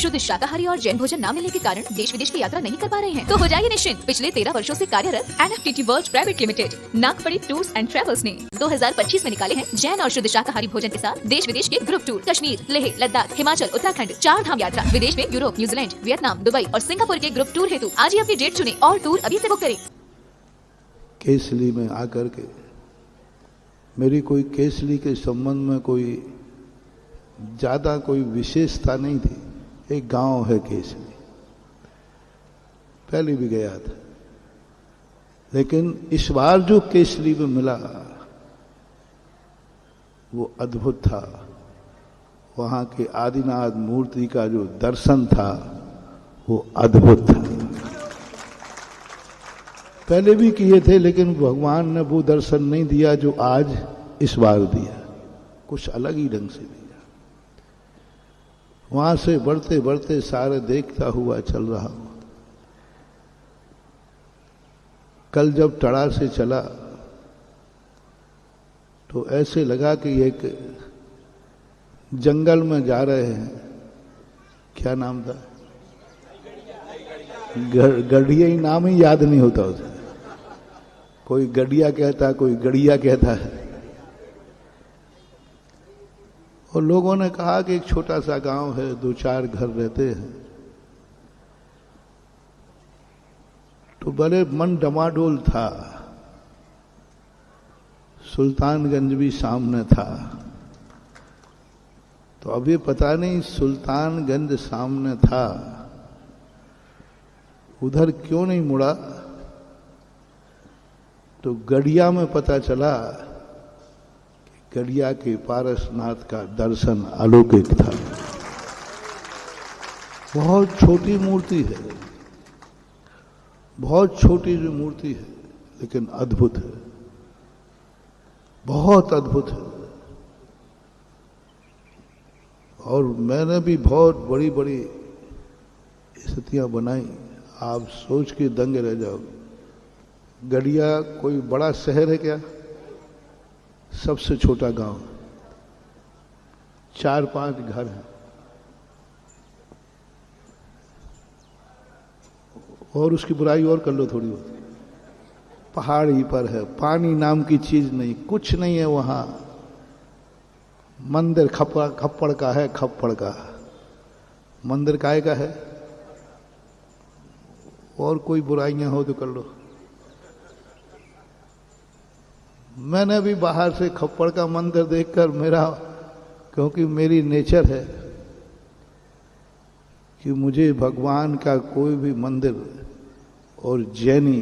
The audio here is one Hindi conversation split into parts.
शुद्ध शाकाहारी और जैन भोजन न मिलने के कारण देश विदेश की यात्रा नहीं कर पा रहे हैं तो हो जाइए निश्चिंत। पिछले 13 वर्षों से कार्यरत NFTT world private limited Nagpadi tours and travels ने 2025 में निकाले हैं जैन और शुद्ध शाकाहारी भोजन के साथ देश विदेश के ग्रुप टूर। कश्मीर, लेह, लद्दाख, हिमाचल, उत्तराखंड, 4 धाम यात्रा, विदेश में यूरोप, न्यूजीलैंड, वियतनाम, दुबई और सिंगापुर के ग्रुप टूर हेतु आज ही अपनी डेट चुने और टूर अभी से बुक करें। केसली में आकर के मेरी कोई केसली के संबंध में कोई ज्यादा कोई विशेषता नहीं थी। एक गांव है केसली, पहले भी गया था, लेकिन इस बार जो केसली में मिला वो अद्भुत था। वहां के आदिनाथ मूर्ति का जो दर्शन था वो अद्भुत था। पहले भी किए थे लेकिन भगवान ने वो दर्शन नहीं दिया जो आज इस बार दिया, कुछ अलग ही ढंग से दिया। वहां से बढ़ते बढ़ते सारे देखता हुआ चल रहा हूं। कल जब टड़ा से चला तो ऐसे लगा कि एक जंगल में जा रहे हैं। क्या नाम था? गढ़िया ही नाम ही याद नहीं होता उसे। कोई गढ़िया कहता, कोई गढ़िया कहता है। और लोगों ने कहा कि एक छोटा सा गांव है, 2-4 घर रहते हैं। तो बड़े मन डमाडोल था। सुल्तानगंज भी सामने था। तो अभी पता नहीं सुल्तानगंज सामने था, उधर क्यों नहीं मुड़ा। तो गढ़िया में पता चला कि गढ़िया के पारसनाथ का दर्शन अलौकिक था। बहुत छोटी मूर्ति है, बहुत छोटी जो मूर्ति है, लेकिन अद्भुत है, बहुत अद्भुत है। और मैंने भी बहुत बड़ी बड़ी स्थितियां बनाई, आप सोच के दंग रह जाओगे। गढ़िया कोई बड़ा शहर है क्या? सबसे छोटा गांव, 4-5 घर हैं और उसकी बुराई और कर लो थोड़ी बहुत। पहाड़ी पर है, पानी नाम की चीज नहीं, कुछ नहीं है वहां। मंदिर खप्पड़ का है, खप्पड़ का। मंदिर काय का है? और कोई बुराइयां हो तो कर लो। मैंने भी बाहर से खप्पड़ का मंदिर देखकर मेरा, क्योंकि मेरी नेचर है कि मुझे भगवान का कोई भी मंदिर और जैनी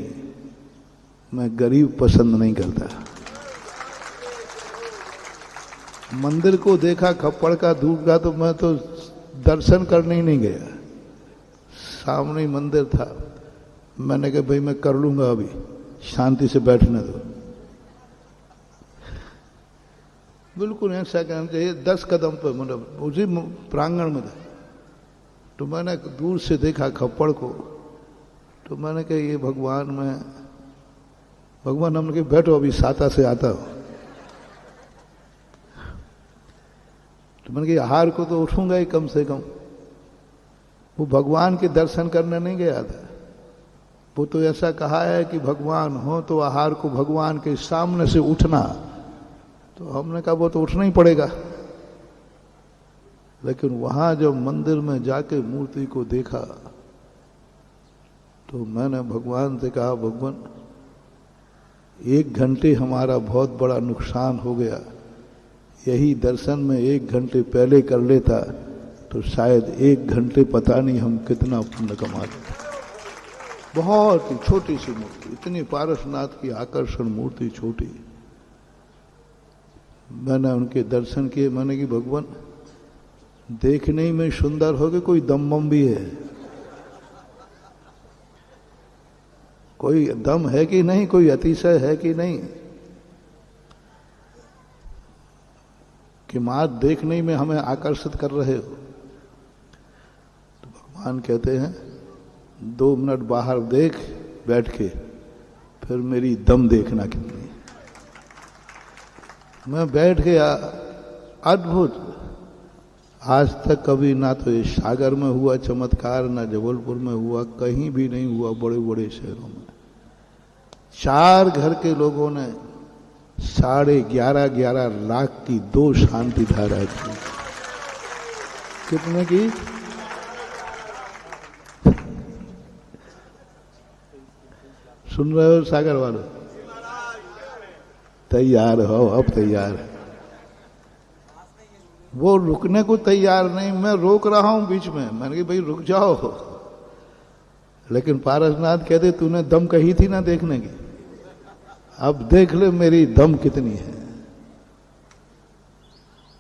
मैं गरीब पसंद नहीं करता। मंदिर को देखा खप्पड़ का दूर का तो मैं तो दर्शन करने ही नहीं गया। सामने ही मंदिर था। मैंने कहा भाई मैं कर लूंगा, अभी शांति से बैठने दो। बिल्कुल ऐसा कहना चाहिए। 10 कदम पर मतलब उसी प्रांगण में था। तो मैंने दूर से देखा खप्पड़ को, तो मैंने कहा ये भगवान हमने कहा बैठो अभी साता से आता हो। तो मैंने कहा हार को तो उठूंगा ही कम से कम। वो भगवान के दर्शन करने नहीं गया था। वो तो ऐसा कहा है कि भगवान हो तो आहार को भगवान के सामने से उठना। तो हमने कहा वो तो उठना ही पड़ेगा। लेकिन वहां जब मंदिर में जाके मूर्ति को देखा तो मैंने भगवान से कहा, भगवान 1 घंटे हमारा बहुत बड़ा नुकसान हो गया। यही दर्शन में 1 घंटे पहले कर लेता तो शायद 1 घंटे पता नहीं हम कितना पुण्य कमा लेते। बहुत ही छोटी सी मूर्ति, इतनी पारसनाथ की आकर्षण मूर्ति छोटी। मैंने उनके दर्शन किए। मैंने कि भगवान देखने ही में सुंदर हो गए, कोई दम बम भी है? कोई दम है कि नहीं? कोई अतिशय है कि नहीं? कि मात देखने में हमें आकर्षित कर रहे हो। तो भगवान कहते हैं 2 मिनट बाहर देख बैठ के, फिर मेरी दम देखना कितनी। मैं बैठ गया। अद्भुत आज तक कभी ना तो ये सागर में हुआ चमत्कार, ना जबलपुर में हुआ, कहीं भी नहीं हुआ बड़े बड़े शहरों में। 4 घर के लोगों ने 11.5 लाख की 2 शांति धारा की। कितने की? सुन रहे हो सागर वालों? तैयार हो? अब तैयार है। वो रुकने को तैयार नहीं, मैं रोक रहा हूं बीच में। मैंने कहा भाई रुक जाओ, लेकिन पारसनाथ कहते तूने दम कही थी ना देखने की, अब देख ले मेरी दम कितनी है।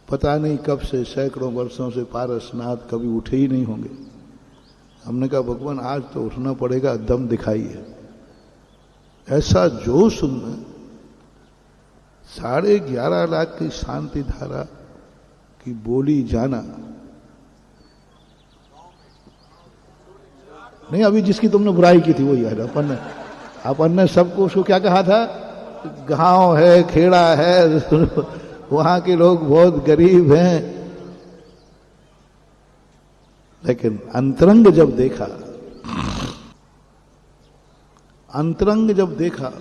पता नहीं कब से, सैकड़ों वर्षों से पारसनाथ कभी उठे ही नहीं होंगे। हमने कहा भगवान आज तो उठना पड़ेगा, दम दिखाइए। ऐसा जोश उनमें, 11.5 लाख की शांति धारा की बोली जाना। नहीं, अभी जिसकी तुमने बुराई की थी वो यार, अपन ने सबको उसको क्या कहा था? गांव है, खेड़ा है, वहां के लोग बहुत गरीब हैं। लेकिन अंतरंग जब देखा, अंतरंग जब देखा,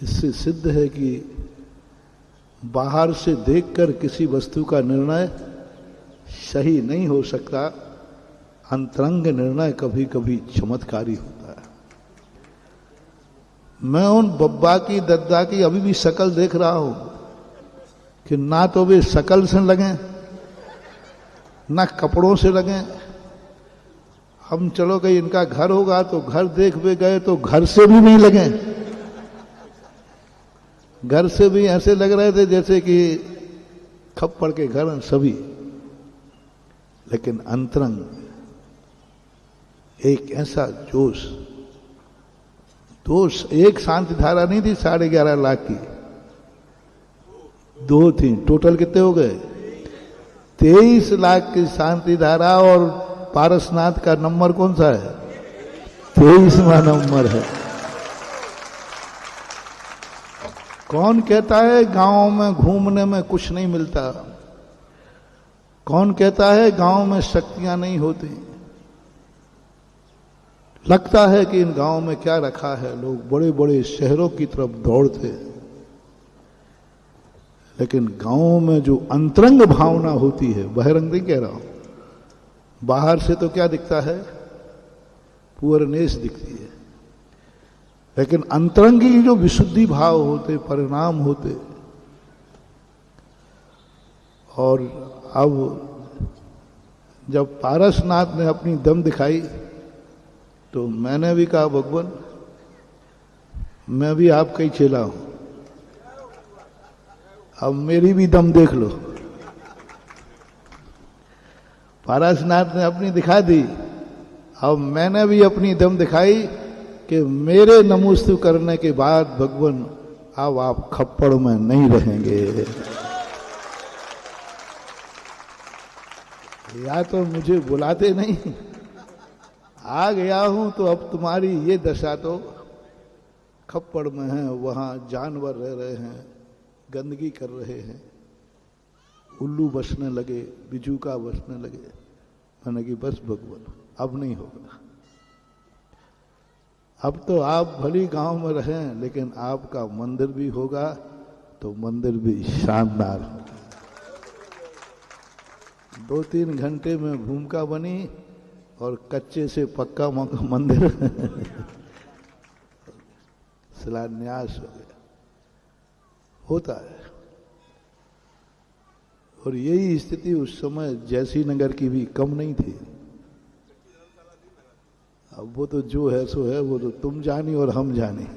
इससे सिद्ध है कि बाहर से देखकर किसी वस्तु का निर्णय सही नहीं हो सकता। अंतरंग निर्णय कभी कभी चमत्कारी होता है। मैं उन बब्बा की, दद्दा की अभी भी शकल देख रहा हूं कि ना तो वे शकल से लगे, ना कपड़ों से लगे। हम चलो कहीं इनका घर होगा तो घर देख भी गए तो घर से भी नहीं लगे। घर से भी ऐसे लग रहे थे जैसे कि खप्पड़ के घर हैं सभी। लेकिन अंतरंग एक ऐसा जोश, एक शांति धारा नहीं थी 11.5 लाख की, 2 थी। टोटल कितने हो गए? 23 लाख की शांति धारा। और पारसनाथ का नंबर कौन सा है? 23वां नंबर है। कौन कहता है गांव में घूमने में कुछ नहीं मिलता? कौन कहता है गांव में शक्तियां नहीं होती? लगता है कि इन गांव में क्या रखा है। लोग बड़े बड़े शहरों की तरफ दौड़ते, लेकिन गांव में जो अंतरंग भावना होती है, बहिरंग नहीं कह रहा हूं, बाहर से तो क्या दिखता है? पूर्णेश दिखती है। लेकिन अंतरंग की जो विशुद्धि भाव होते, परिणाम होते। और अब जब पारसनाथ ने अपनी दम दिखाई तो मैंने भी कहा भगवान मैं भी आपका ही चेला हूं, अब मेरी भी दम देख लो। पारसनाथ ने अपनी दिखा दी, अब मैंने भी अपनी दम दिखाई कि मेरे नमोस्तु करने के बाद भगवान अब आप खप्पड़ में नहीं रहेंगे। या तो मुझे बुलाते नहीं, आ गया हूं तो अब तुम्हारी ये दशा तो खप्पड़ में है। वहां जानवर रह रहे हैं, गंदगी कर रहे हैं, उल्लू बसने लगे, बिजूका बसने लगे। मैंने कि बस भगवान अब नहीं होगा। अब तो आप भली गांव में रहें, लेकिन आपका मंदिर भी होगा तो मंदिर भी शानदार होगा। 2-3 घंटे में भूमिका बनी और कच्चे से पक्का मंदिर शिलान्यास हो गया। होता है। और यही स्थिति उस समय जैसी नगर की भी कम नहीं थी। अब वो तो जो है सो है, वो तो तुम जानी और हम जाने।